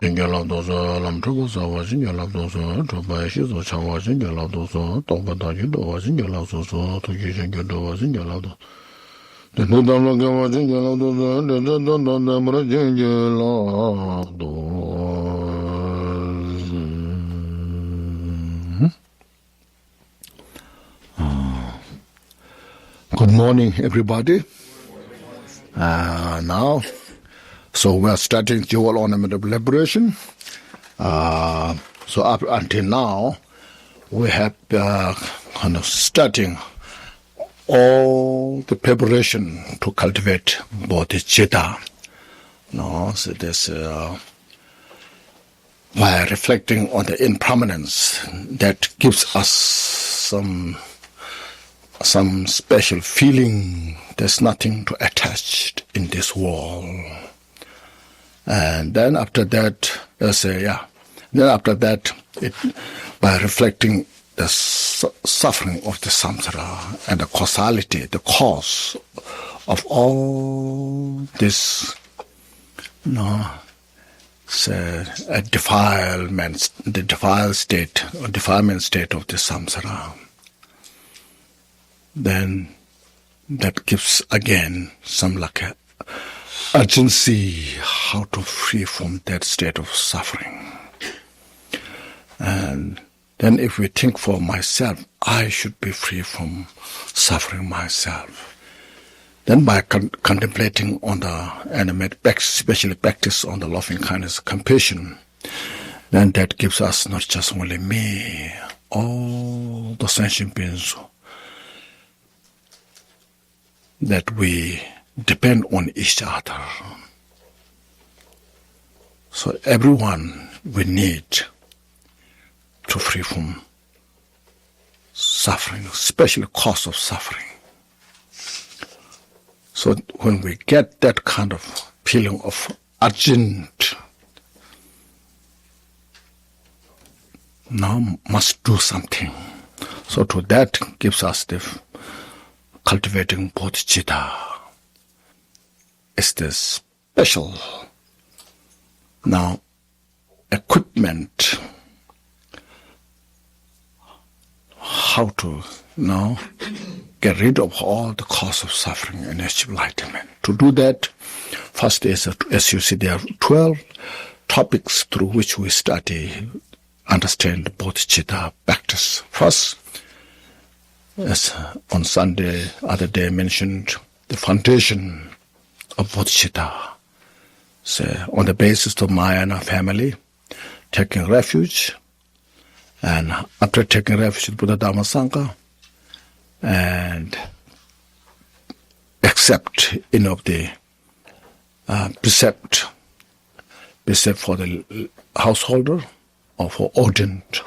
Ingaladoso, Lamtrogosa was in your ladoso, to buy Shizo Chawas in your ladoso, Topatajudo was in your ladoso, to Kishan was in your lado. The Nudaloga was in your ladoso, the Good morning, everybody. Now, so we are starting JOL Ornament of Liberation. So up until now, we have kind of starting all the preparation to cultivate Bodhicitta. No, so this by reflecting on the impermanence that gives us some special feeling. There's nothing to attach in this world. And then after that, by reflecting the suffering of the samsara and the causality, the cause of all this, a defilement, the defilement state of the samsara, then that gives again some like a urgency how to free from that state of suffering. And then if we think for myself, I should be free from suffering myself. Then by contemplating on the animate, especially practice on the loving kindness, compassion, then that gives us not just only me, all the sentient beings that we depend on each other. So everyone we need to free from suffering, especially cause of suffering. So when we get that kind of feeling of urgent, now must do something. So to that gives us the cultivating Bodhicitta. It's the special equipment how to get rid of all the cause of suffering and achieve enlightenment. To do that, first is, as you see, there are 12 topics through which we study, understand the Bodhicitta practice. First, as on Sunday, other day mentioned, the foundation of Bodhicitta. So on the basis of Mahayana family, taking refuge, and after taking refuge in Buddha Dhamma Sangha, and accept any of the precept for the householder or for ordained.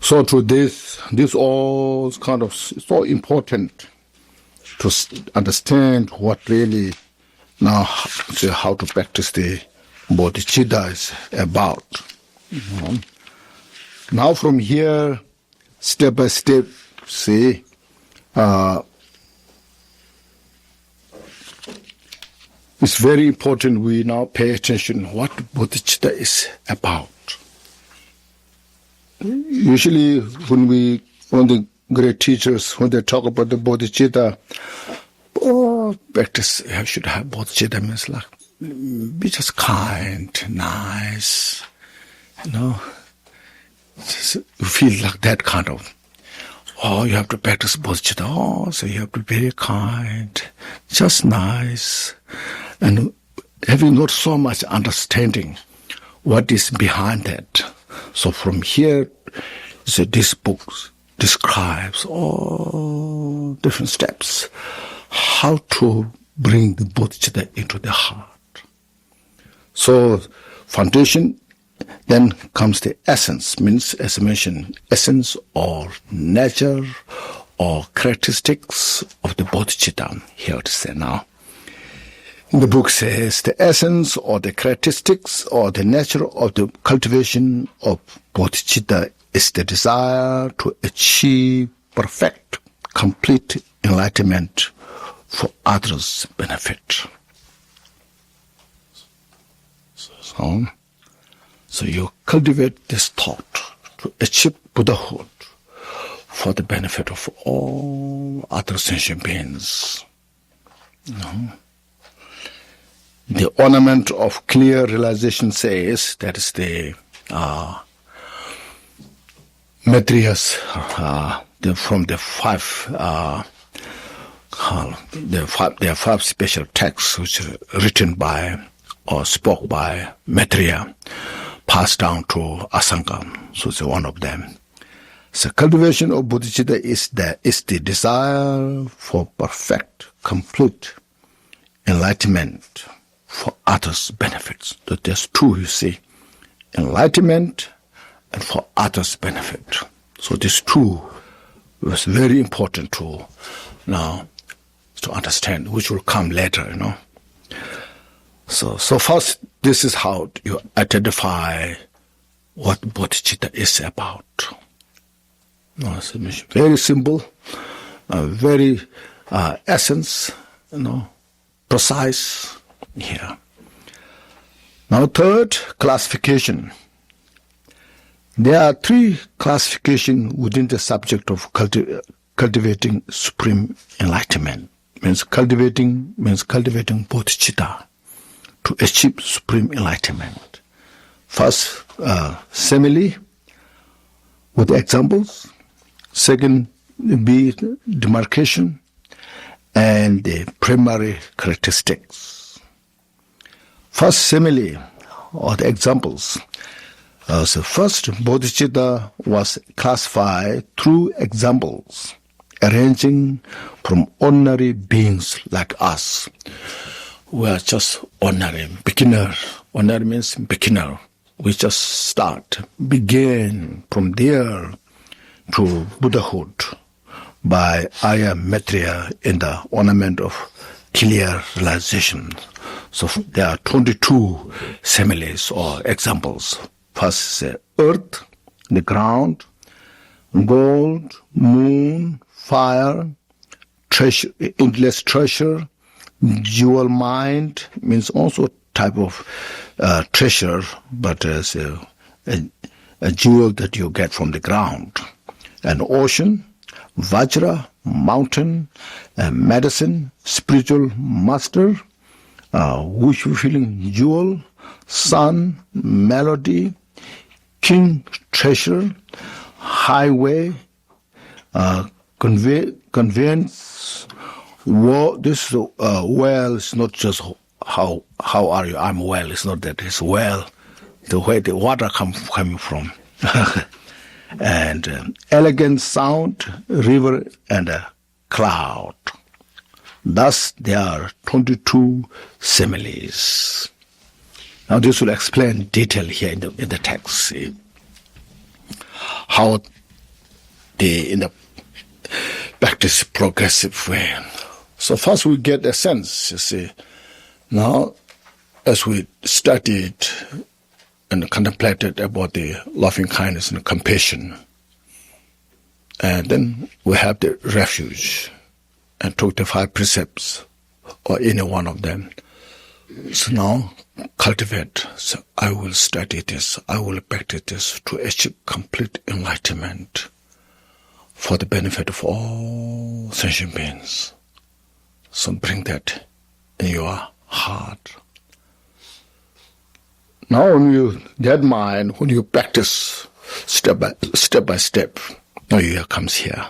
So to this all kind of so important to understand what really how to practice the Bodhicitta is about. Now from here, step by step, it's very important we now pay attention what Bodhicitta is about. Usually when the great teachers, when they talk about the Bodhicitta, practice, you should have Bodhicitta means like, be just kind, nice, just feel like that kind of, you have to practice Bodhicitta, so you have to be very kind, just nice, and having not so much understanding what is behind that. So from here, this book describes all different steps, how to bring the Bodhicitta into the heart. So foundation, then comes the essence, means as I mentioned, essence or nature or characteristics of the Bodhicitta. Here it is now. The book says the essence or the characteristics or the nature of the cultivation of Bodhicitta is the desire to achieve perfect, complete enlightenment for others' benefit. So you cultivate this thought to achieve Buddhahood for the benefit of all other sentient beings. The ornament of clear realization says that is the Maitreya's from the five there are five special texts which are written by or spoke by Maitreya, passed down to Asanga. So it's one of them. So cultivation of bodhicitta is the desire for perfect, complete enlightenment for others' benefits. So there's two, you see, enlightenment and for others' benefit. So these two was very important to understand, which will come later, So first, this is how you identify what bodhicitta is about. It's very simple, very essence, precise here. Now, third, classification. There are three classifications within the subject of cultivating supreme enlightenment. Means cultivating bodhicitta to achieve supreme enlightenment. First, simile with examples. Second, be demarcation and the primary characteristics. First, simile or the examples. So first, bodhicitta was classified through examples, arranging from ordinary beings like us. We are just ordinary, beginner. Ordinary means beginner. We just begin from there to Buddhahood by Aya Maitreya in the ornament of clear realization. So there are 22 similes or examples. First is earth, the ground, gold, moon, fire, treasure, endless treasure, jewel mind means also type of treasure, but as a jewel that you get from the ground. An ocean, vajra, mountain, medicine, spiritual master, wish-fulfilling jewel, sun, melody, king, treasure, highway, conveyance. This well is not just how are you? I'm well. It's not that. It's well, the way the water coming from, and elegant sound, river, and a cloud. Thus, there are 22 similes. Now, this will explain detail here in the text. See? How in the practice progressive way. So first we get a sense, you see. Now, as we studied and contemplated about the loving kindness and compassion, and then we have the refuge and took the 5 precepts or any one of them. So now cultivate. So I will study this. I will practice this to achieve complete enlightenment for the benefit of all sentient beings. So bring that in your heart. Now when you practice step by step, now here comes here.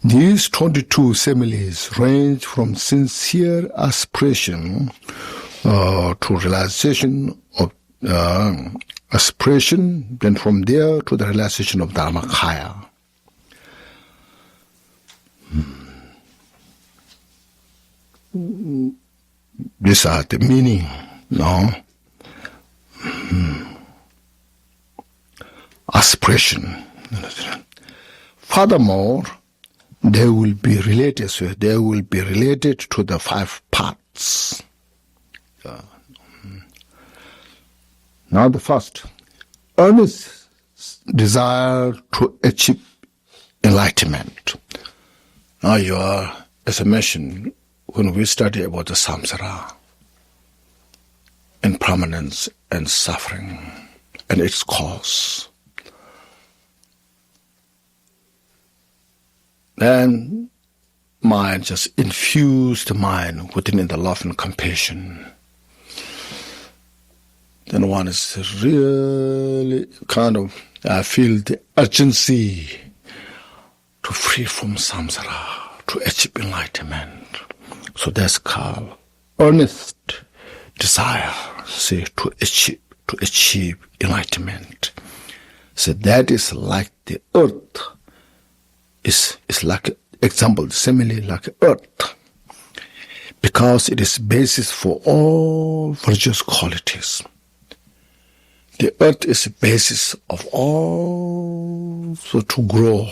These 22 similes range from sincere aspiration to realization of aspiration, then from there to the realization of Dharmakaya. These are the meaning, aspiration. Furthermore, they will be related to the 5 parts. Now the first, earnest desire to achieve enlightenment. Now you are, as I mentioned, when we study about the samsara, impermanence and suffering and its cause. Then mind just infuse the mind within the love and compassion. Then one is really I feel the urgency to free from samsara, to achieve enlightenment. So that's called earnest desire, say, to achieve enlightenment. So that is like the earth. Is like example, simile like earth, because it is basis for all virtuous qualities. The earth is the basis of all to grow.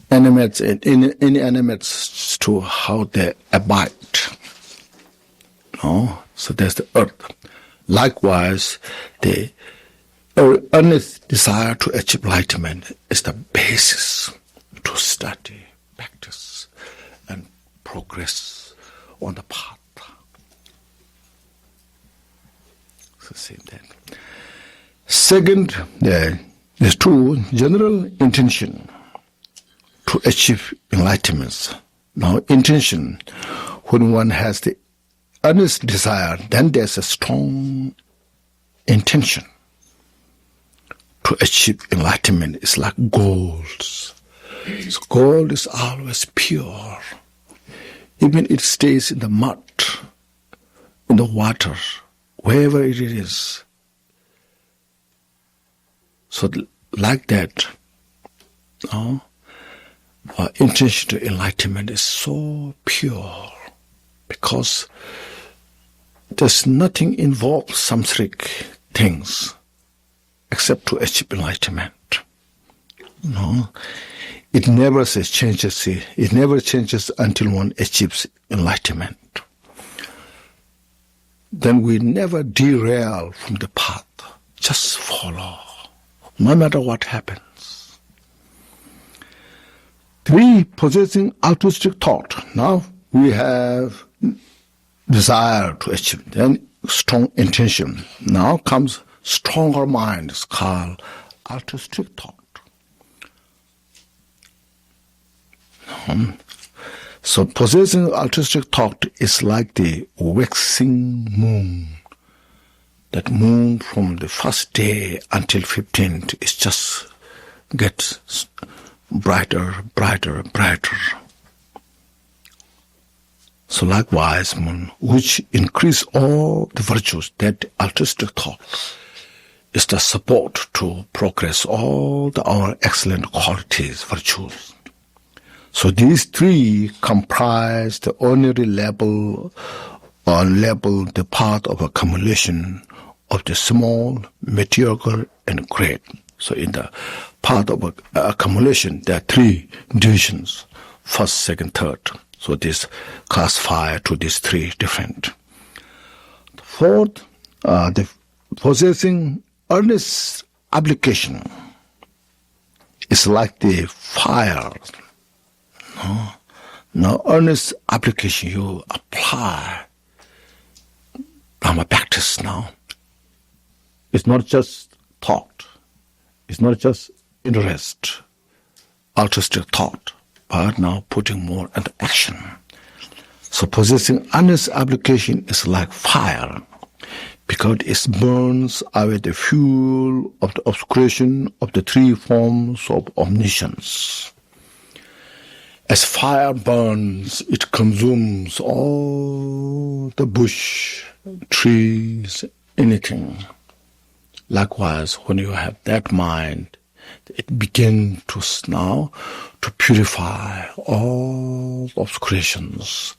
Animals and any animals to how they abide. No? So that's the earth. Likewise, the earnest desire to achieve enlightenment is the basis to study, practice, and progress on the path. So same that. Second, there's two general intention to achieve enlightenment. Now, intention, when one has the earnest desire, then there's a strong intention to achieve enlightenment. It's like gold. So gold is always pure. Even it stays in the mud, in the water, wherever it is. So like that, our intention to enlightenment is so pure, because there's nothing involved samsaric things except to achieve enlightenment. No, it never changes. It never changes until one achieves enlightenment. Then we never derail from the path. Just follow, no matter what happens. 3, possessing altruistic thought. Now we have desire to achieve, then strong intention. Now comes stronger mind, is called altruistic thought. So possessing altruistic thought is like the waxing moon. That moon from the first day until 15th is just gets brighter, brighter, brighter. So likewise, moon, which increase all the virtues, that altruistic thought is the support to progress all our excellent qualities, virtues. So these 3 comprise the ordinary level, or level the path of accumulation of the small, mediocre, and great. So in the path of accumulation, there are 3 divisions: first, second, third. So this classify to these 3 different. Fourth, the possessing earnest application is like the fire. Now, earnest application, you apply Brahma practice now. It's not just thought. It's not just interest, altruistic thought, but now putting more into action. So possessing earnest application is like fire, because it burns away the fuel of the obscuration of the 3 forms of omniscience. As fire burns, it consumes all the bush, trees, anything. Likewise, when you have that mind, it begins to now to purify all obscurations.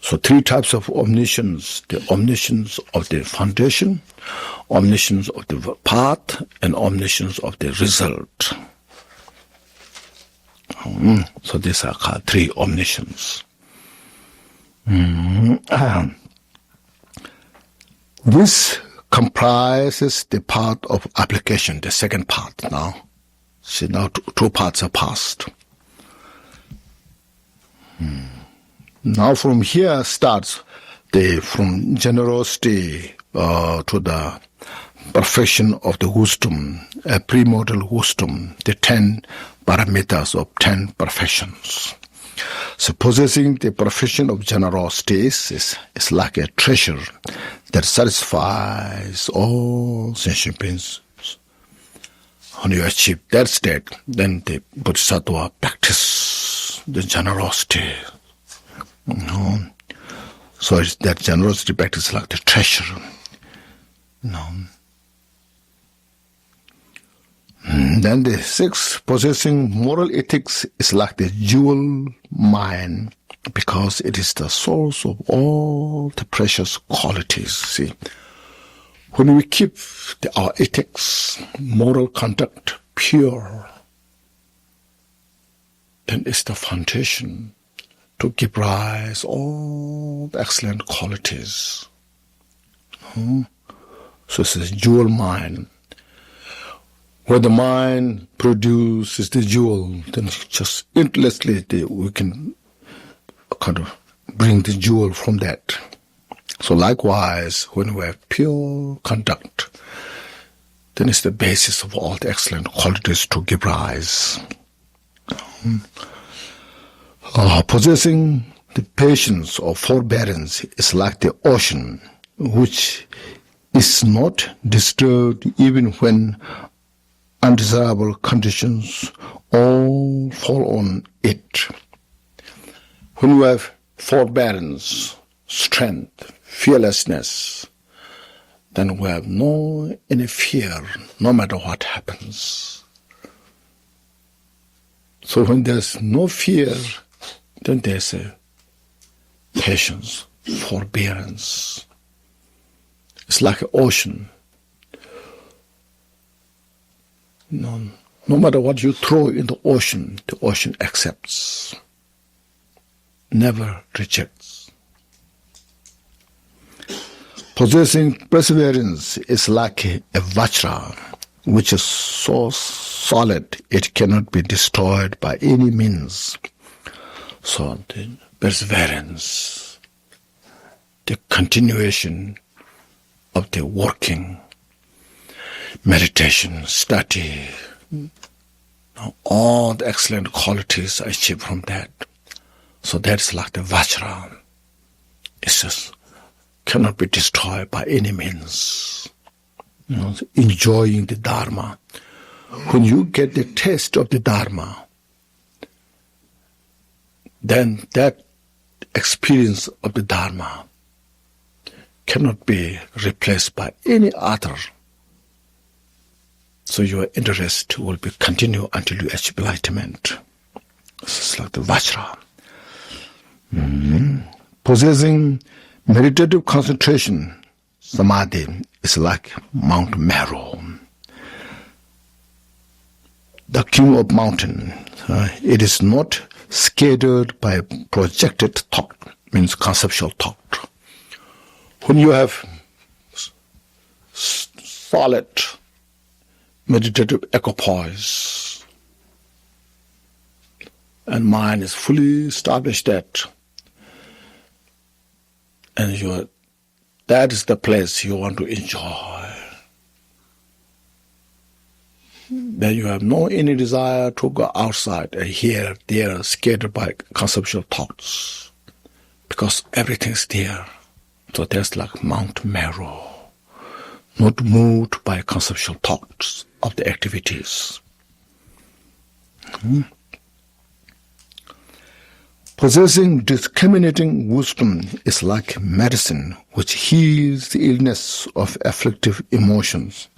So 3 types of omniscience: the omniscience of the foundation, omniscience of the path, and omniscience of the result. So these are called 3 omniscience. This comprises the part of application, the second part now. See, now 2 parts are passed. Now from here starts from generosity to the perfection of the wisdom, premortal wisdom, the 10 paramitas of 10 perfections. So possessing the perfection of generosity is like a treasure that satisfies all sentient beings. When you achieve that state, then the Bodhisattva practice the generosity. So that generosity practice is like the treasure. Then the 6th, possessing moral ethics is like the jewel mine, because it is the source of all the precious qualities. See, when we keep our ethics, moral conduct pure, then it's the foundation to give rise all the excellent qualities. So it's a jewel mine. Where the mind produces the jewel, then just intellectually we can kind of bring the jewel from that. So likewise, when we have pure conduct, then it's the basis of all the excellent qualities to give rise. Possessing the patience or forbearance is like the ocean, which is not disturbed even when undesirable conditions all fall on it. When we have forbearance, strength, fearlessness, then we have no any fear, no matter what happens. So when there's no fear, then there's a patience, forbearance. It's like an ocean. No matter what you throw in the ocean accepts, never rejects. Possessing perseverance is like a vajra, which is so solid it cannot be destroyed by any means. So the perseverance, the continuation of the working, meditation, study, all the excellent qualities are achieved from that. So that's like the vajra. It just cannot be destroyed by any means. Enjoying the Dharma. When you get the taste of the Dharma, then that experience of the Dharma cannot be replaced by any other. So your interest will be continue until you achieve enlightenment. This is like the vajra. Possessing meditative concentration, samadhi, is like Mount Meru, the king of mountain. It is not scattered by projected thought, means conceptual thought. When you have solid meditative equipoise and mind is fully established that, and that is the place you want to enjoy. Then you have no any desire to go outside and here, there, scattered by conceptual thoughts, because everything is there. So that's like Mount Meru, not moved by conceptual thoughts of the activities. Possessing discriminating wisdom is like medicine which heals the illness of afflicting emotions,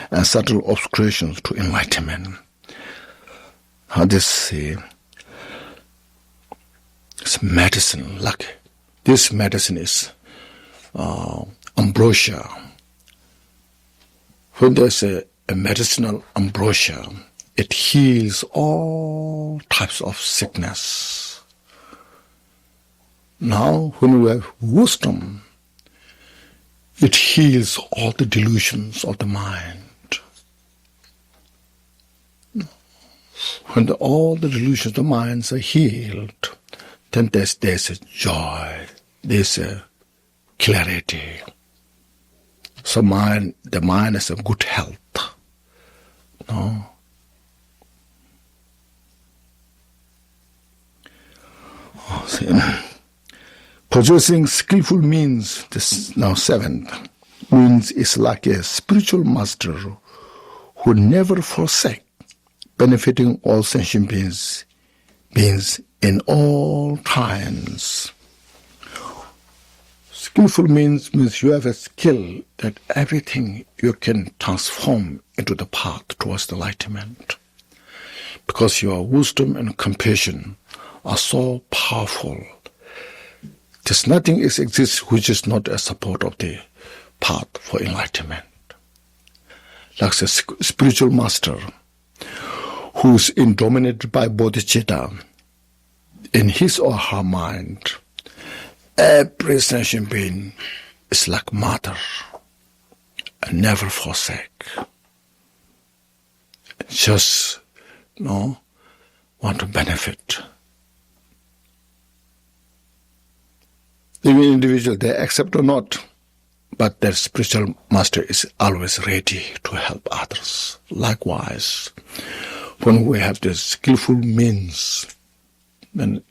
and subtle obscurations to enlightenment. This medicine, like this medicine is ambrosia. When there's a medicinal ambrosia, it heals all types of sickness. Now, when we have wisdom, it heals all the delusions of the mind. When all the delusions of the mind are healed, then there's a joy, this clarity. So the mind is a good health. No? Possessing skillful means, this is now 7th, means is like a spiritual master who never forsake benefiting all sentient beings in all times. Skillful means you have a skill that everything you can transform into the path towards the enlightenment. Because your wisdom and compassion are so powerful. There's nothing exists which is not a support of the path for enlightenment. Like a spiritual master who is dominated by bodhicitta, in his or her mind, every sentient being is like mother and never forsake. Just want to benefit. Even individual, they accept or not, but their spiritual master is always ready to help others. Likewise, when we have the skillful means, then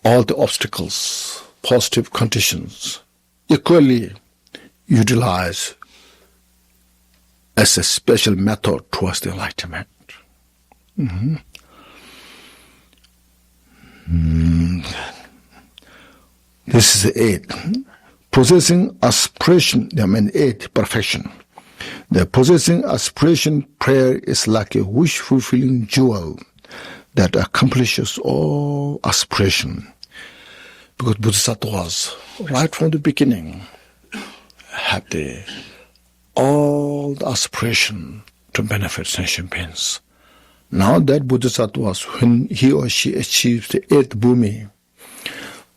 all the obstacles, positive conditions, equally utilize as a special method towards the enlightenment. This is the 8th. Possessing aspiration, 8th, perfection. The possessing aspiration prayer is like a wish-fulfilling jewel that accomplishes all aspiration. Because Bodhisattvas, right from the beginning, have all the aspiration to benefit sentient beings. Now that Bodhisattvas, when he or she achieves the 8th bhumi,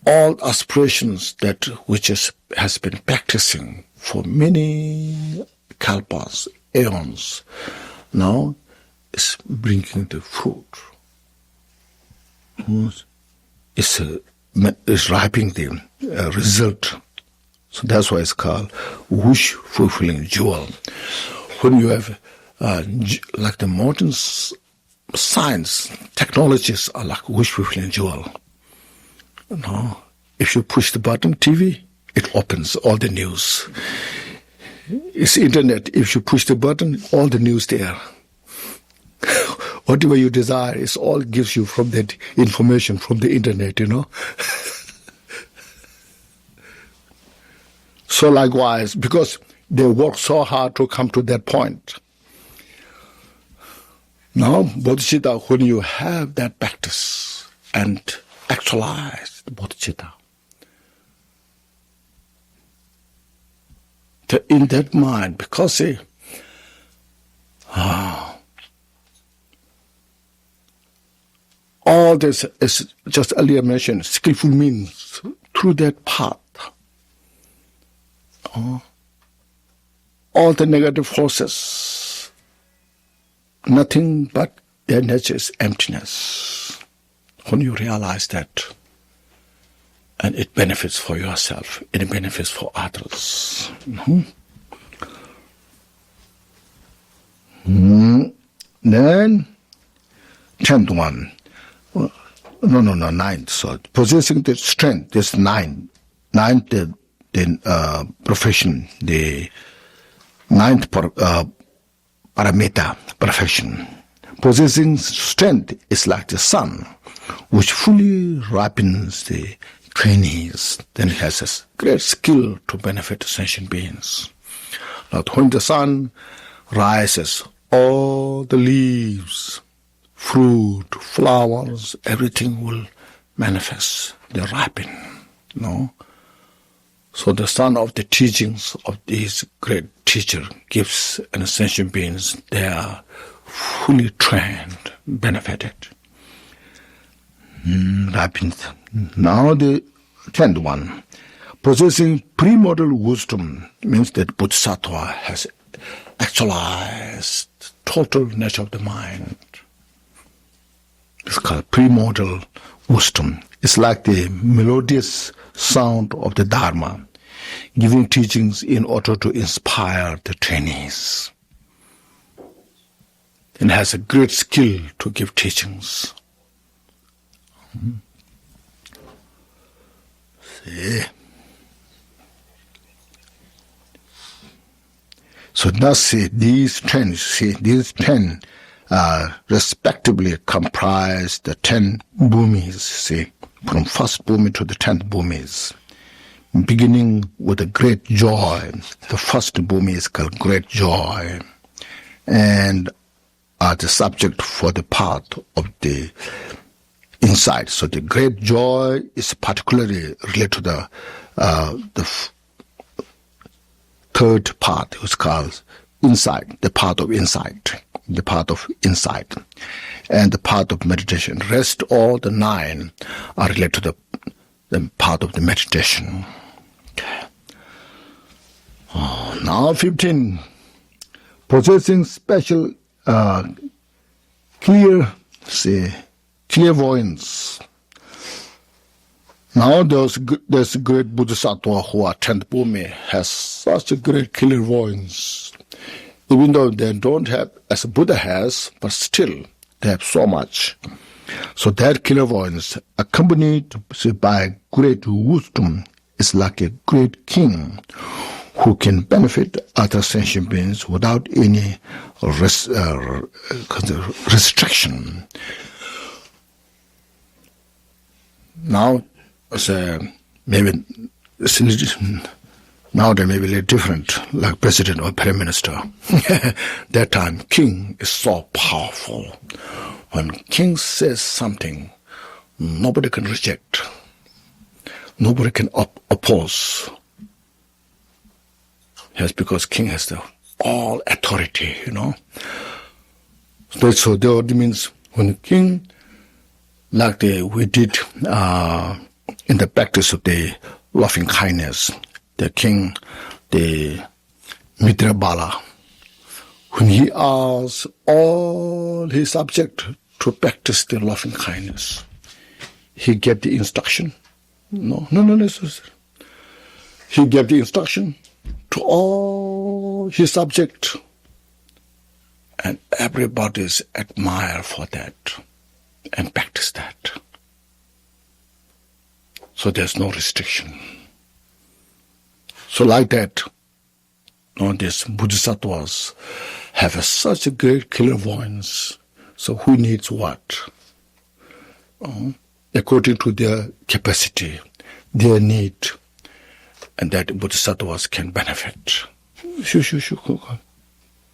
all aspirations that which has been practicing for many kalpas, aeons, now is bringing the fruit. Is ripening the result. So that's why it's called wish-fulfilling jewel. When you have, like the modern science, technologies are like wish-fulfilling jewel. No, if you push the button, TV, it opens all the news. It's internet. If you push the button, all the news there. Whatever you desire, it all gives you from that information from the internet, So likewise, because they work so hard to come to that point. Now, bodhicitta, when you have that practice and actualize the bodhicitta, in that mind, because all this is just earlier mentioned, skillful means through that path. All the negative forces, nothing but their nature is emptiness. When you realize that, and it benefits for yourself, it benefits for others. Then, 10th one. No, 9th. So possessing the strength, this 9th, the profession, the 9th paramita, perfection. Possessing strength is like the sun, which fully ripens the trainees. Then it has a great skill to benefit sentient beings. But when the sun rises, all the leaves, fruit, flowers, everything will manifest, they ripen, So the son of the teachings of this great teacher gives an sentient beings, they are fully trained, benefited. Ripened. Now the 10th one. Possessing premortal wisdom means that Bodhisattva has actualized total nature of the mind. It's called premortal wisdom. It's like the melodious sound of the Dharma, giving teachings in order to inspire the trainees. And has a great skill to give teachings. See. So now see these 10, respectively comprise the 10 bhumis, see, from first bhumi to the 10th bhumis. Beginning with a great joy. The first bhumi is called great joy, and are the subject for the path of the insight. So the great joy is particularly related to the third path, which is called insight, the path of insight, and the path of meditation. Rest, all the 9 are related to the path of the meditation. Okay. Now 15, possessing special clairvoyance. Now there's great Bodhisattva who are 10th bhumi, has such a great clairvoyance. Even though they don't have, as Buddha has, but still they have so much. So that clairvoyance, accompanied by great wisdom, is like a great king who can benefit other sentient beings without any restriction. Now, maybe now they may be a little different, like president or prime minister. That time, king is so powerful. When king says something, nobody can reject. Nobody can oppose. Yes, because king has the all authority, So that means when the king, like we did in the practice of the loving kindness, the king, the Mitrabala, when he asks all his subjects to practice the loving kindness, he gave the instruction. No. He gave the instruction to all his subjects, and everybody's admired for that and practice that. So there's no restriction. So like that, these bodhisattvas have such a great clairvoyance. So who needs what? According to their capacity, their need, and that bodhisattvas can benefit.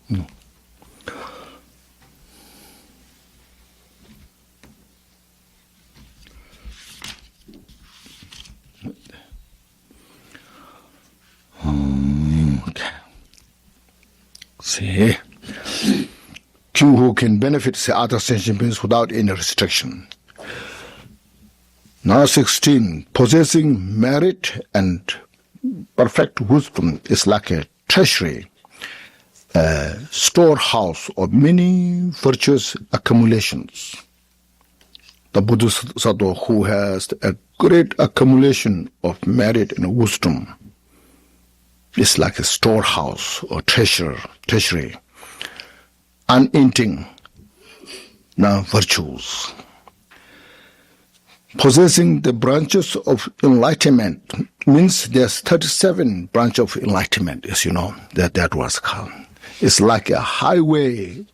No. Okay. See, who can benefit the other sentient beings without any restriction. Now 16, possessing merit and perfect wisdom is like a treasury, a storehouse of many virtuous accumulations. The Bodhisattva who has a great accumulation of merit and wisdom is like a storehouse or treasury, unending virtues. Possessing the branches of enlightenment means there's 37 branches of enlightenment, as you know, that was called. It's like a highway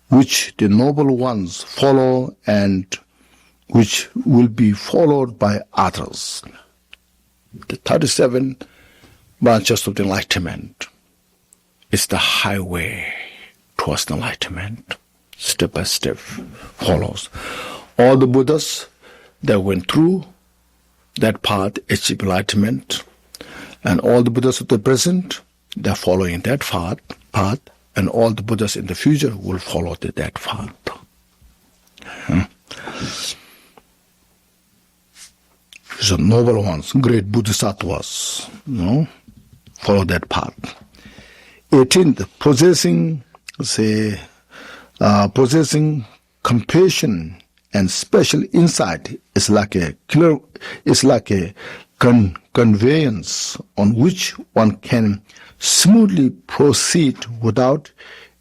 which the noble ones follow and which will be followed by others. The 37 branches of the enlightenment is the highway towards the enlightenment. Step by step follows. All the Buddhas that went through that path achieved enlightenment, and all the Buddhas of the present, they're following that path, and all the Buddhas in the future will follow that path. These are noble ones, great bodhisattvas, follow that path. 18th, possessing compassion and special insight is like a clear, is like a conveyance on which one can smoothly proceed without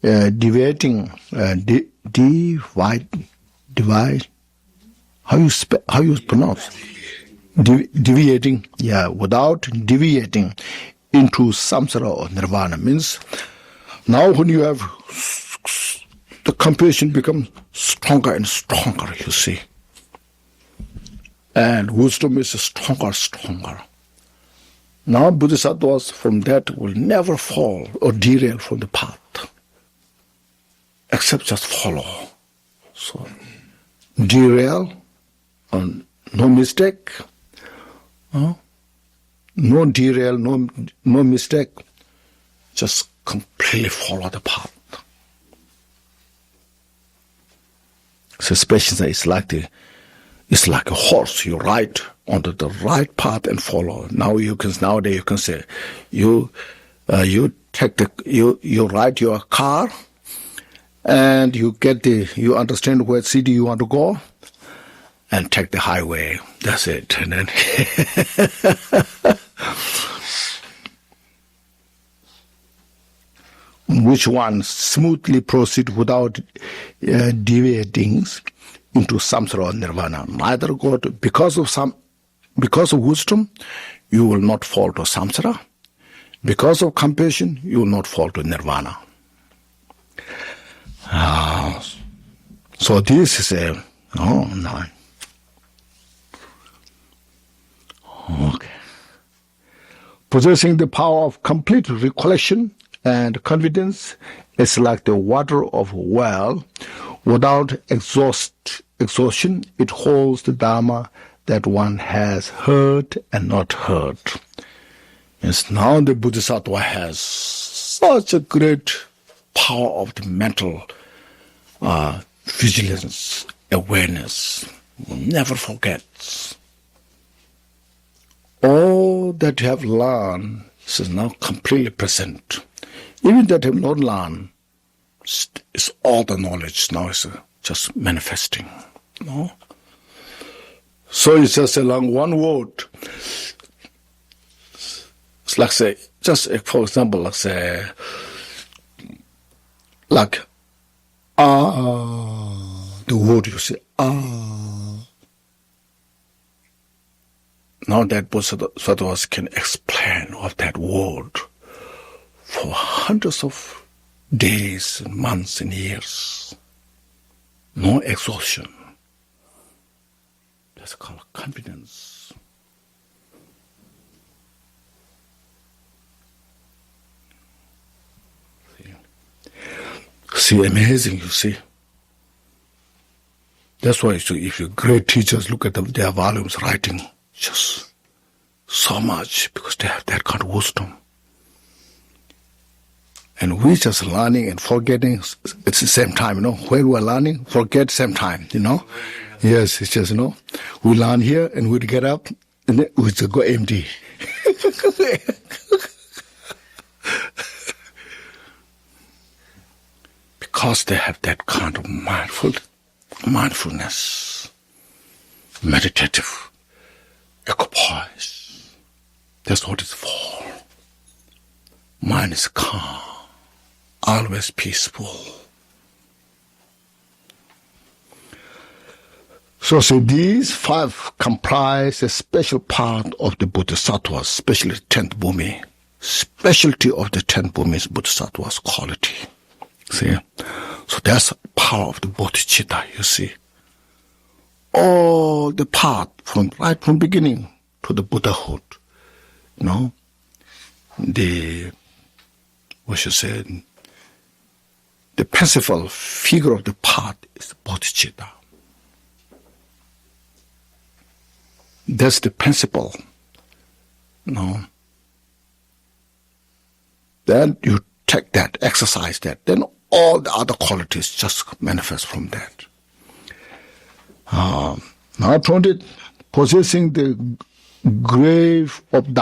deviating, how you pronounce? Deviating, without deviating into samsara or nirvana. Means now when you have the compassion becomes stronger and stronger, you see. And wisdom is stronger. Now bodhisattvas from that will never fall or derail from the path, except just follow. So derail, no mistake, no derail, no mistake, just completely follow the path. So especially it's like a horse. You ride onto the right path and follow. Nowadays you can say you ride your car and you understand where city you want to go and take the highway. That's it. And then which one smoothly proceed without deviating into samsara or nirvana. Neither go to, because of wisdom, you will not fall to samsara. Because of compassion, you will not fall to nirvana. So this is no. Okay. Possessing the power of complete recollection and confidence is like the water of a well. Without exhaustion, it holds the Dharma that one has heard and not heard. Yes, now the Bodhisattva has such a great power of the mental vigilance, awareness, never forgets. All that you have learned is now completely present. Even that you have not learned, it's all the knowledge now is just manifesting. No? So it's just along one word. It's like say, just for example, like the word you say Now that bodhisattvas can explain of that word for hundreds of days, months, and years. No exhaustion. That's called confidence. See, amazing, you see. That's why if you great teachers look at their volumes writing, just so much, because they have that kind of wisdom. And we just learning and forgetting at the same time, When we're learning, forget same time, Yes, it's just, we learn here and we get up and then we just go empty. Because they have that kind of mindfulness, meditative, equipoise. That's what it's for. Mind is calm, always peaceful. So these five comprise a special part of the Bodhisattvas, especially the 10th Bhumi. Specialty of the 10th Bhumi is Bodhisattva's quality. See? So that's the power of the Bodhicitta, you see. All the path right from beginning to the Buddhahood, the principal figure of the path is the Bodhicitta. That's the principle, Then you take that, exercise that, then all the other qualities just manifest from that. Now, possessing the grove of the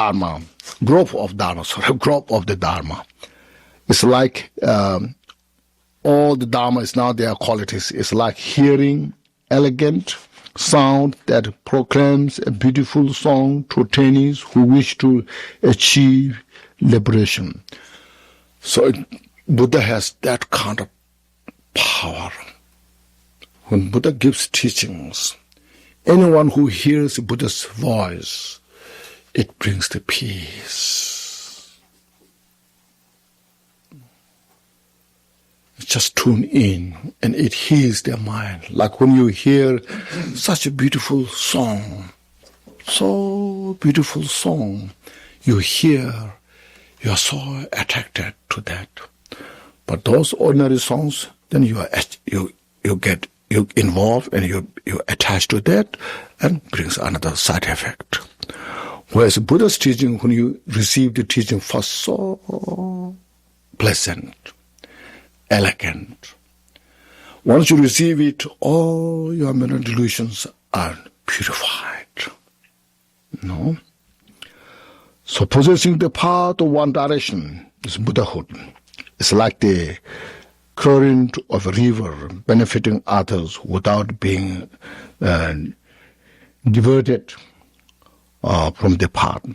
Dharma. It's like all the Dharma is now their qualities. It's like hearing, elegant sound that proclaims a beautiful song to attainees who wish to achieve liberation. So Buddha has that kind of power. When Buddha gives teachings, anyone who hears Buddha's voice, it brings the peace. Just tune in and it heals their mind. Like when you hear such a beautiful song, so beautiful song, you hear, you are so attracted to that. But those ordinary songs, then you get involved and you attach to that and brings another side effect. Whereas Buddha's teaching, when you receive the teaching first, so pleasant, elegant. Once you receive it, all your mental delusions are purified. No? So possessing the path of one direction is Buddhahood. It's like the current of a river benefiting others without being diverted from the path.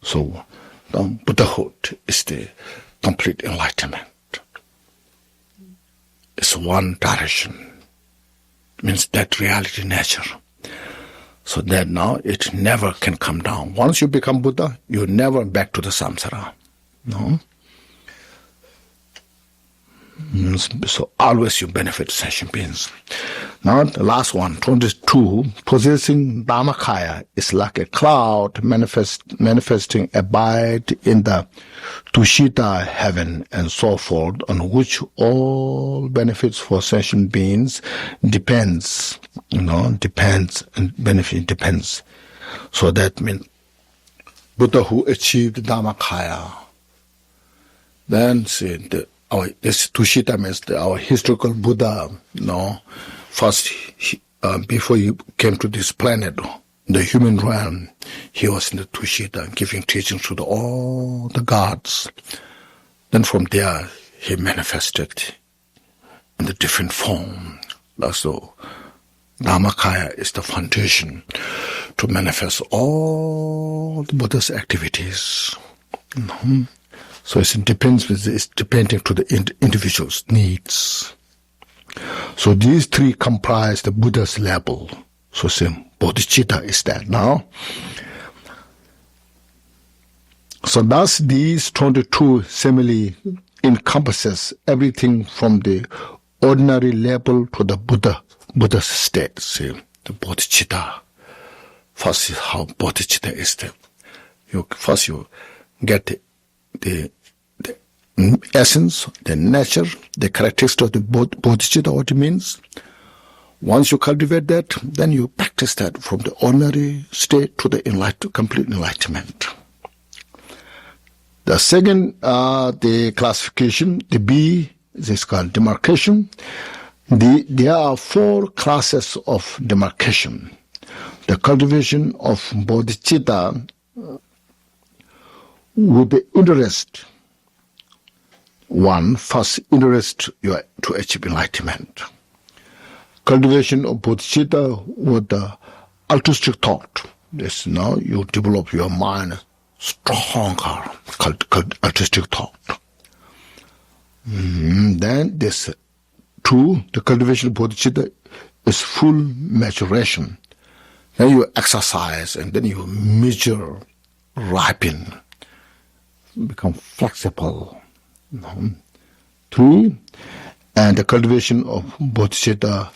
So Buddhahood is the complete enlightenment. It's one direction. It means that reality nature. So that now it never can come down. Once you become Buddha, you're never back to the samsara. No? So always you benefit sentient beings. Now the last one, 22, possessing Dharmakaya is like a cloud manifesting abide in the Tushita heaven and so forth, on which all benefits for sentient beings depends. Depends, and benefit depends. So that means Buddha who achieved Dharmakaya, then see this Tushita means our historical Buddha, first before he came to this planet, the human realm, he was in the Tushita giving teachings to all the gods. Then from there he manifested in the different form. So Dharmakaya is the foundation to manifest all the Buddha's activities. So it's depending to the individual's needs. So these three comprise the Buddha's level. So bodhicitta is that now. So thus these 22 simile encompasses everything from the ordinary level to the Buddha's state. See, the bodhicitta. First is how bodhicitta is. First you get the essence, the nature, the characteristics of the bodhicitta, what it means. Once you cultivate that, then you practice that from the ordinary state to the complete enlightenment. The second, the classification, the B, is called demarcation. There are 4 classes of demarcation. The cultivation of bodhicitta with the interest. First interest you to achieve enlightenment. Cultivation of bodhicitta with the altruistic thought. This now you develop your mind stronger, altruistic thought. Then this 2, the cultivation of bodhicitta is full maturation. Then you exercise and then you measure, ripen, become flexible. 3, and the cultivation of bodhicitta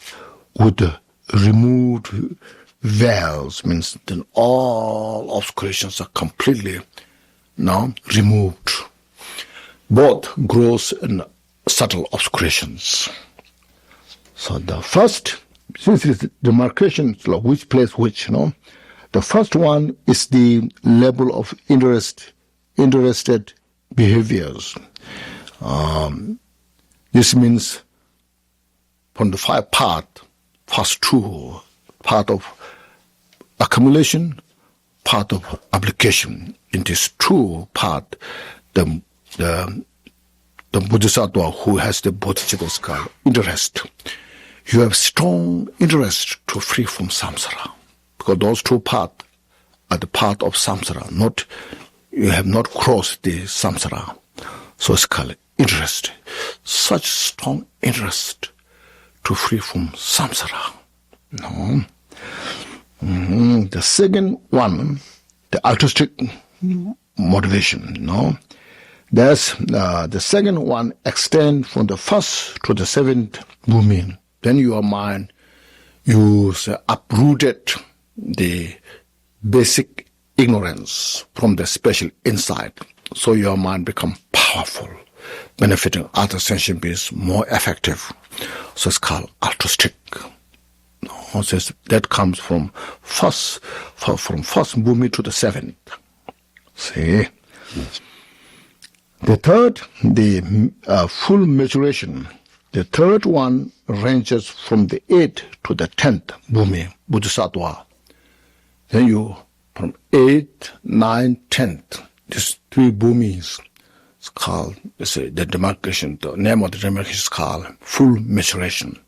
with the removed veils, means then all obscurations are completely now removed. Both gross and subtle obscurations. So the first, since it's demarcation, which place which, the first one is the level of interested behaviors. This means from the 5 part, first 2, part of accumulation, part of application. In this 2 part, the Bodhisattva who has the bodhicitta is called interest. you have strong interest to free from samsara. Because those two paths are the path of samsara. You have not crossed the samsara. So it's called interest. Such strong interest to free from samsara. No. The second one, the altruistic motivation. No. There's the second one extend from the first to the seventh bhumi. Then your mind, you uprooted the basic ignorance from the special insight. So your mind become powerful, benefiting other sentient beings, more effective. So it's called altruistic. So that comes from first bhumi to the seventh. See. The third, the full maturation. The third one ranges from the 8th to the 10th bhumi, bodhisattva. Then you, from 8th, 9th, 10th, these three bhumis, it's called, the demarcation, the name of the demarcation is called full maturation.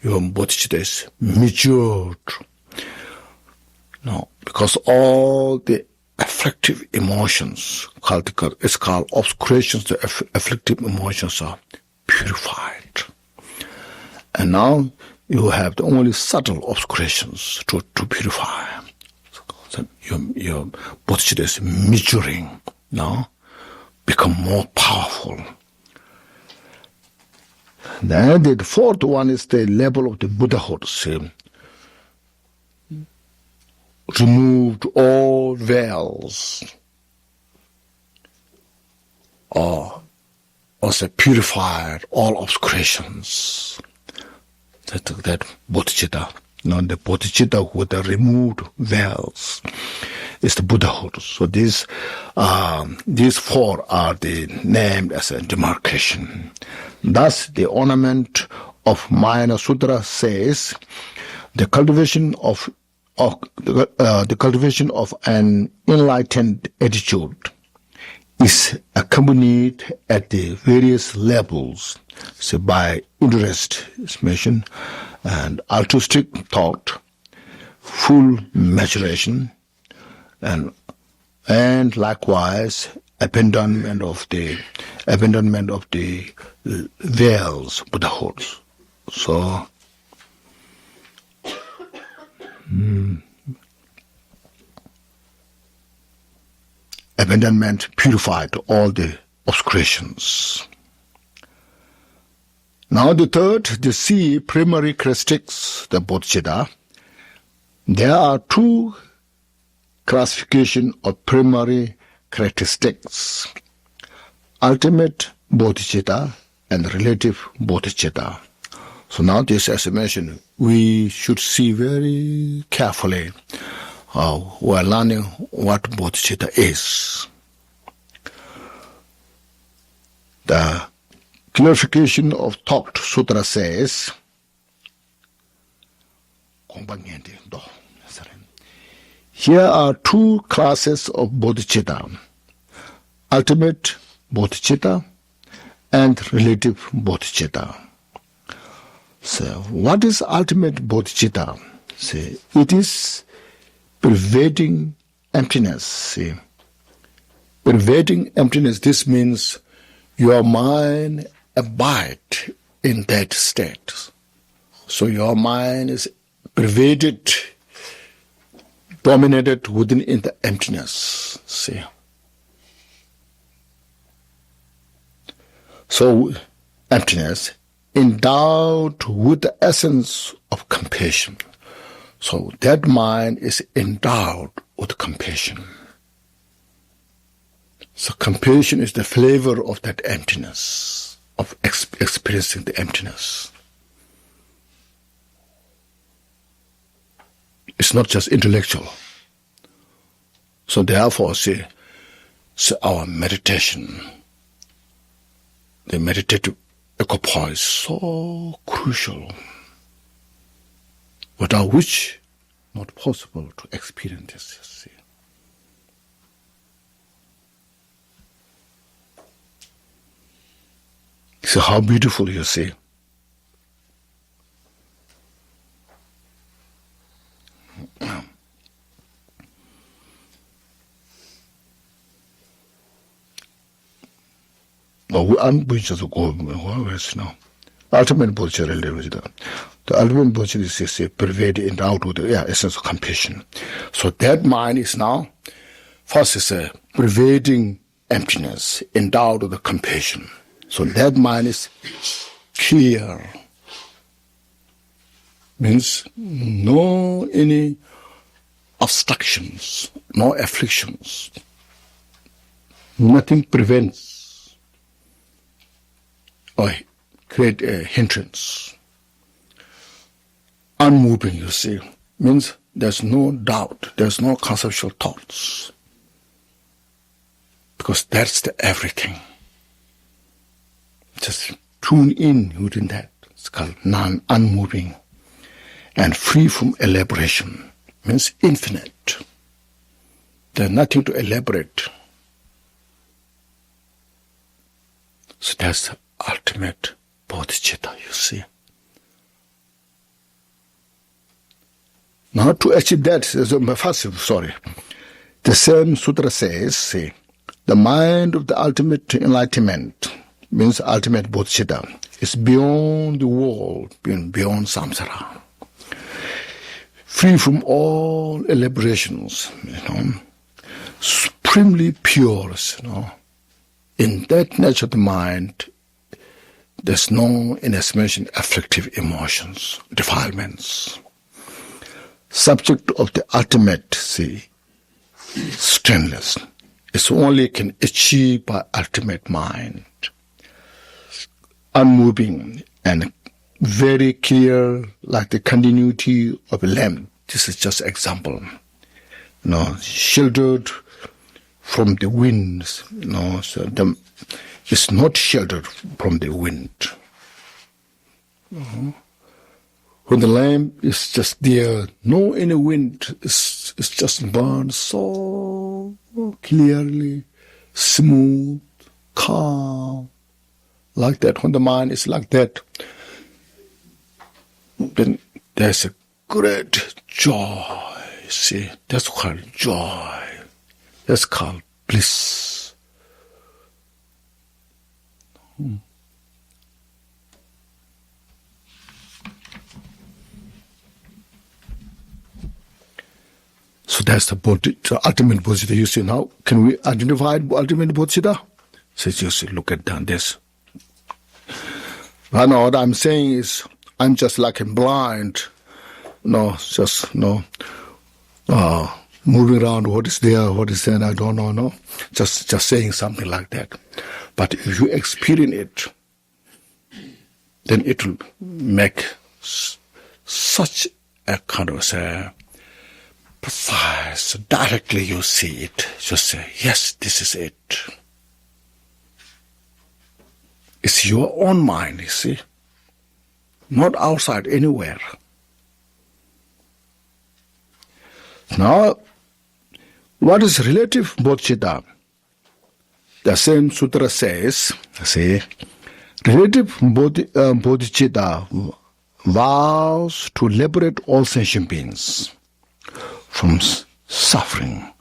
Your bodhicitta is matured. No, because all the afflictive emotions, it's called obscurations, the afflictive emotions are purified. And now you have the only subtle obscurations to purify. So your bodhicitta is maturing now, become more powerful. Then the fourth one is the level of the Buddhahood. Removed all veils, or also purified all obscurations. That bodhicitta, the bodhicitta with the removed veils, is the Buddhahood. So these four are named as a demarcation. Thus, the ornament of Mayana Sutra says, the cultivation of an enlightened attitude is accompanied at the various levels, so by interest, is mentioned, and altruistic thought, full maturation, and likewise abandonment of the veils, Buddhahood. So. Abandonment purified all the obscurations. Now the third, the C, primary characteristics, the bodhicitta. There are two classifications of primary characteristics: ultimate bodhicitta and relative bodhicitta. So now this, as I mentioned, we should see very carefully. We are learning what bodhicitta is. The Clarification of Thought Sutra says, here are two classes of bodhicitta: ultimate bodhicitta and relative bodhicitta. So, what is ultimate bodhicitta? See, it is pervading emptiness. See, pervading emptiness. This means your mind abides in that state. So your mind is pervaded, dominated in the emptiness. See. So emptiness, endowed with the essence of compassion. So that mind is endowed with compassion. So compassion is the flavor of that emptiness, of experiencing the emptiness. It's not just intellectual. So therefore, see our meditation, the meditative equipoise is so crucial, without which not possible to experience this. See. So how beautiful, you see. I'm just go now. Ultimate bodhicitta. The ultimate bodhicitta is pervaded and out with the essence of compassion. So that mind is now, first is a pervading emptiness, endowed with the compassion. So that mind is clear. Means no any obstructions, no afflictions. Nothing prevents or create a hindrance. Unmoving, you see, means there's no doubt, there's no conceptual thoughts. Because that's the everything. Just tune in within that. It's called unmoving. And free from elaboration, means infinite. There's nothing to elaborate. So that's the ultimate bodhicitta, you see. Now to achieve that, the same sutra says, the mind of the ultimate enlightenment, means ultimate bodhicitta, is beyond the world, beyond samsara. Free from all elaborations, supremely pure, In that nature of the mind, there's no, in estimation, afflictive emotions, defilements. Subject of the ultimate, strengthless. It's only can achieve by ultimate mind. Unmoving and very clear, like the continuity of a lamp. This is just example. Sheltered from the winds. So it's not sheltered from the wind. When the lamp is just there, no any wind, it's just burned so clearly, smooth, calm, like that. When the mind is like that, then there's a great joy. See, that's called joy. That's called bliss. So that's the ultimate bodhicitta. You see now, can we identify ultimate bodhicitta? So you see, look at this. Right now what I'm saying is, I'm just like a blind, moving around, what is there, I don't know, just saying something like that. But if you experience it, then it will make such a kind of precise, directly you see it, just say, yes, this is it. It's your own mind, you see. Not outside anywhere. Now, what is relative bodhicitta? The same sutra says, relative bodhicitta vows to liberate all sentient beings from suffering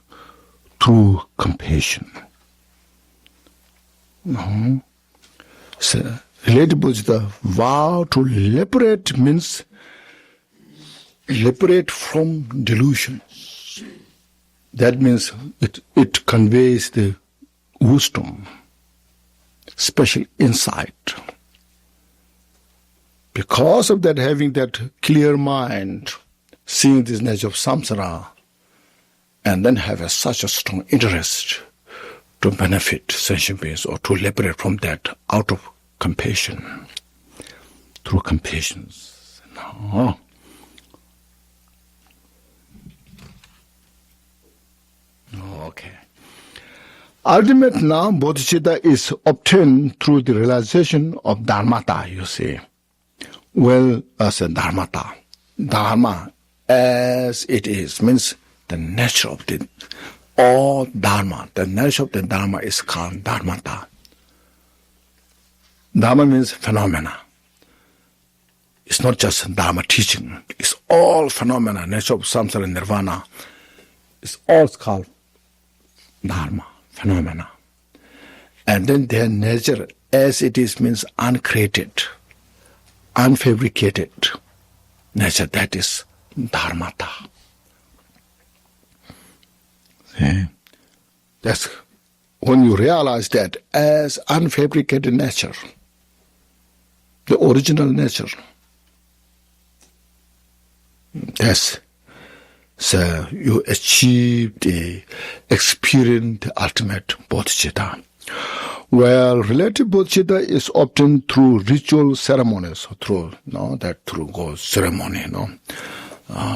through compassion. So, relative bodhicitta vow to liberate means liberate from delusions. That means it conveys the wisdom, special insight. Because of that, having that clear mind, seeing this nature of samsara, and then have such a strong interest to benefit sentient beings or to liberate from that out of compassion, through compassion. No. Okay. Ultimate now bodhicitta is obtained through the realization of dharmata, you see. Well, as a dharmata. Dharma as it is means the nature of the all dharma. The nature of the dharma is called dharmata. Dharma means phenomena. It's not just dharma teaching. It's all phenomena, nature of samsara and nirvana. It's all called dharma, phenomena. And then their nature as it is means uncreated, unfabricated nature. That is dharmata. Okay. That's when you realize that as unfabricated nature, the original nature. Yes. So you achieve the experience, the ultimate bodhicitta. Well, relative bodhicitta is obtained through ritual ceremonies, through ceremony.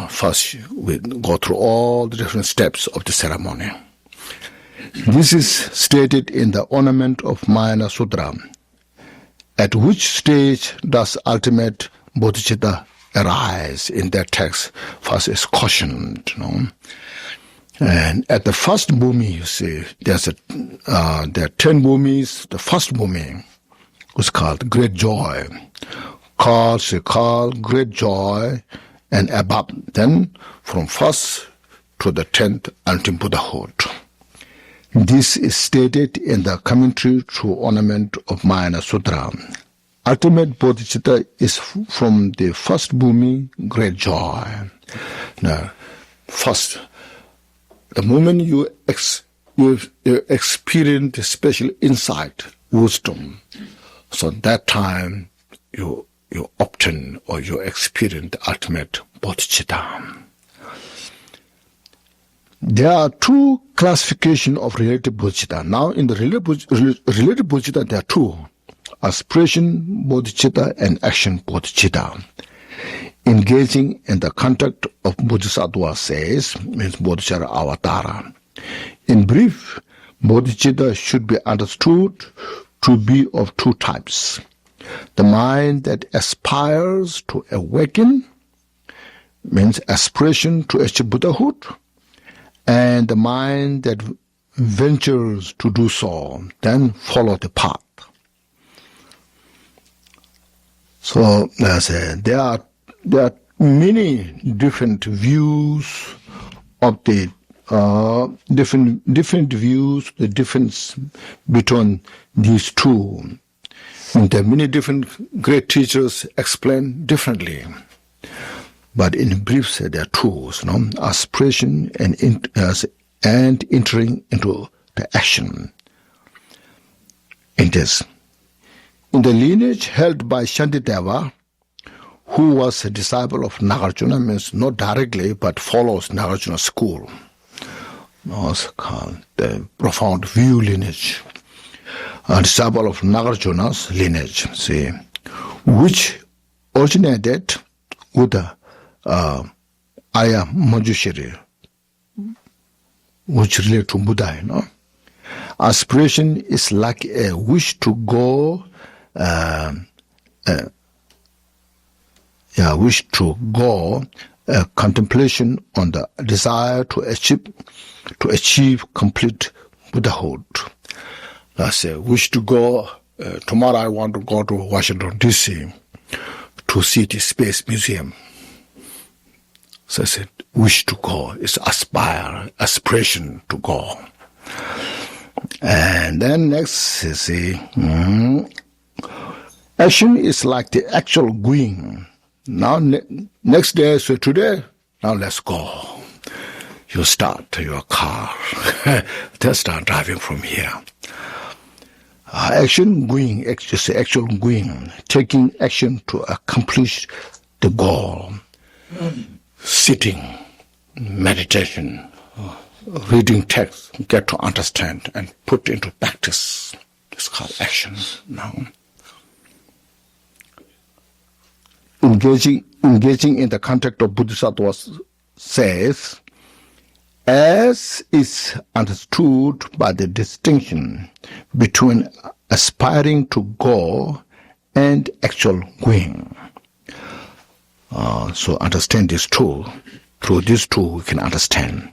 First, we go through all the different steps of the ceremony. This is stated in the Ornament of Mayana Sutra. At which stage does ultimate bodhicitta arise? In that text, first is cautioned. And at the first bhumi, you see, there are 10 bhumis. The first bhumi was called Great Joy. Called Great Joy, and above. Then from first to the 10th, ultimate Buddhahood. This is stated in the commentary to Ornament of Mayana Sutra. Ultimate bodhicitta is from the first bhumi, Great Joy. Now, first, the moment you experience special insight, wisdom, so that time you obtain or you experience the ultimate bodhicitta. There are two classifications of relative bodhicitta. Now, in the relative bodhicitta, there are two: aspiration bodhicitta and action bodhicitta. Engaging in the contact of bodhisattva says, means bodhicitta avatara. In brief, bodhicitta should be understood to be of two types: the mind that aspires to awaken, means aspiration to achieve Buddhahood, and the mind that ventures to do so, then follow the path. So there are many different views of the different views, the difference between these two. And there are many different great teachers explain differently. But in brief, there are two: aspiration and entering into the action. In this, in the lineage held by Shantideva, who was a disciple of Nagarjuna, means not directly but follows Nagarjuna's school. It's called the profound view lineage. A disciple of Nagarjuna's lineage, see, which originated with the Aya Manjushri, which relate to Buddha. Aspiration is like a wish to go, contemplation on the desire to achieve complete Buddhahood. That's a wish to go. Tomorrow I want to go to Washington, D.C. to see the Space Museum. So I said, wish to go is aspiration to go. And then next is action is like the actual going. Now, next day, so today, now let's go. You start your car. Just start driving from here. Action, going, just actual going, taking action to accomplish the goal. Sitting, meditation, reading text, get to understand and put into practice. It's called action now. Engaging in the contact of Bodhisattva says, as is understood by the distinction between aspiring to go and actual going. So understand this too. Through this too we can understand.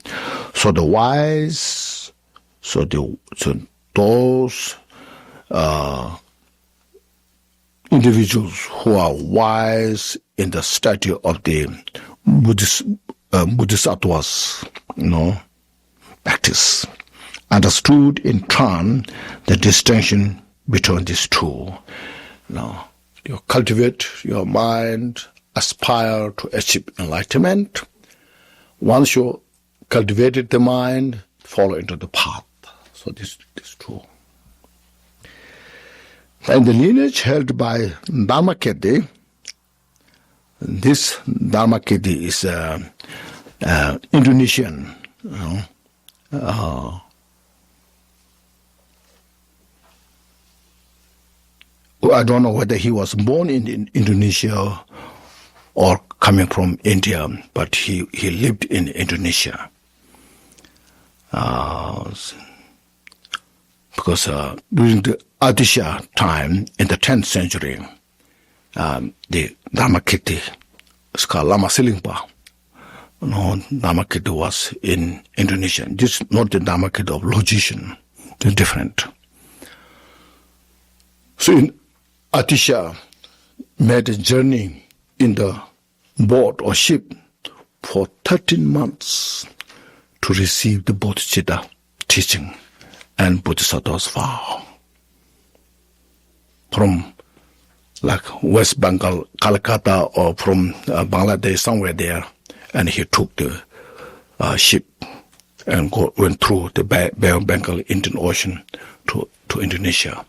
So the wise, those individuals who are wise in the study of the Bodhisattvas, practice, understood in turn the distinction between these two. Now, you cultivate your mind, aspire to achieve enlightenment. Once you cultivated the mind, follow into the path. So this two. And the lineage held by Demarcation, this Demarcation is Indonesian. I don't know whether he was born in Indonesia or coming from India, but he lived in Indonesia. Because during the Adisha time in the 10th century, the Demarcation, it's called Lama Silingpa. Demarcation was in Indonesia. This is not the Demarcation of logician. They're different. So in Adisha made a journey in the boat or ship for 13 months to receive the Bodhicitta teaching and Bodhisattva's vow. From like West Bengal, Calcutta, or from Bangladesh, somewhere there, and he took the ship and went through the Bay of Bengal, Indian Ocean to Indonesia.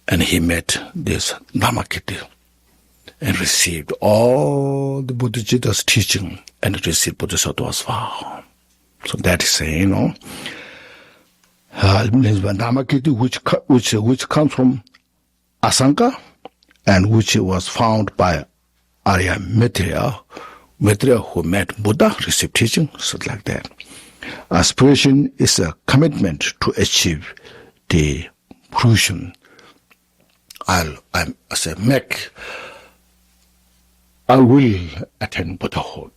And he met this Demarcation and received all the Bodhicitta's teaching and received Bodhisattva's vow. So that is saying, Demarcation, which comes from Asanga, and which was found by Arya Maitreya who met Buddha, received teaching, so like that. Aspiration is a commitment to achieve the fruition. I will attain Buddhahood,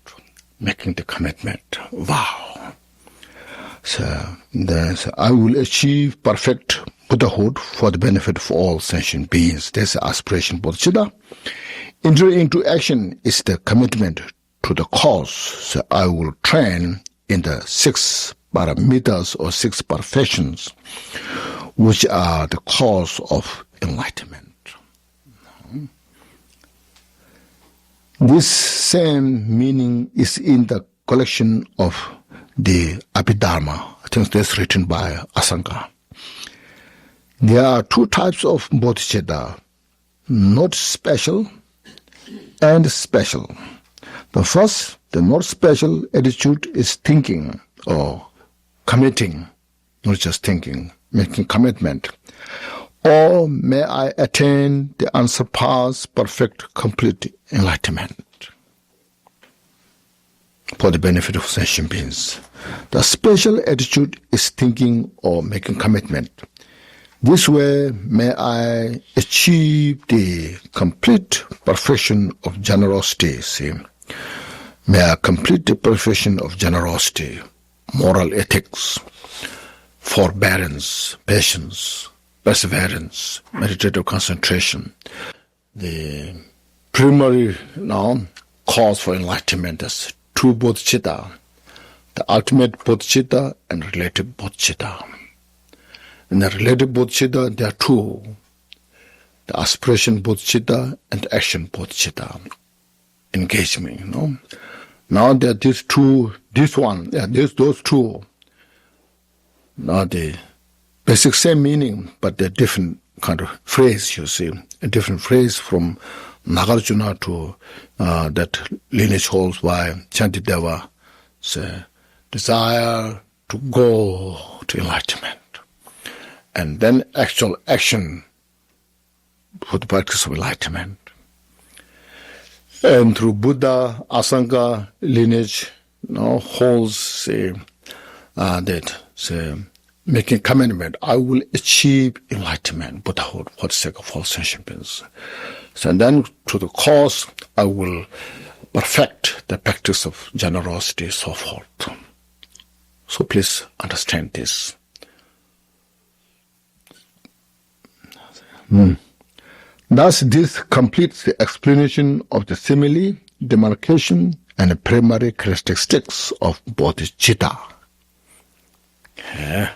making the commitment, vow. So I will achieve perfect Buddhahood for the benefit of all sentient beings. That's the aspiration, Bodhicitta. Entering into action is the commitment to the cause. So I will train in the 6 parameters or 6 perfections, which are the cause of enlightenment. This same meaning is in the collection of the Abhidharma. I think that's written by Asanga. There are 2 types of bodhicitta, not special and special. The first, the not special attitude is thinking or committing, not just thinking, making commitment. Or may I attain the unsurpassed, perfect, complete enlightenment for the benefit of sentient beings. The special attitude is thinking or making commitment. This way may I achieve the complete perfection of generosity. See, may I complete the perfection of generosity, moral ethics, forbearance, patience, perseverance, meditative concentration. The primary cause for enlightenment is 2 bodhicitta, the ultimate bodhicitta and relative bodhicitta. In the relative bodhicitta, there are 2, the aspiration bodhicitta and action bodhicitta, engagement. Now there are these 2, those 2. Now the basic same meaning, but they're different kind of phrase, you see. A different phrase from Nagarjuna to that lineage holds by Shantideva. It's desire to go to enlightenment. And then actual action for the practice of enlightenment. And through Buddha, Asanga lineage holds making commitment, I will achieve enlightenment, Buddhahood, for the sake of all sentient beings. So and then to the cause, I will perfect the practice of generosity, so forth. So please understand this. Thus, this completes the explanation of the simile, demarcation, and the primary characteristics of bodhicitta. Okay.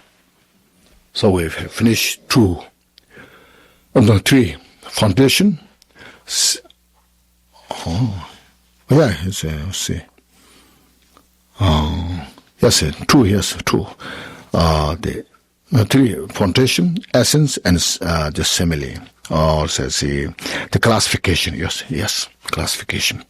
So we've finished 2 No, 3. Foundation. Yeah, it's see. Yes, 2. Yes, 2. The 3. Foundation, essence, and the simile. Or says the classification. Yes, classification.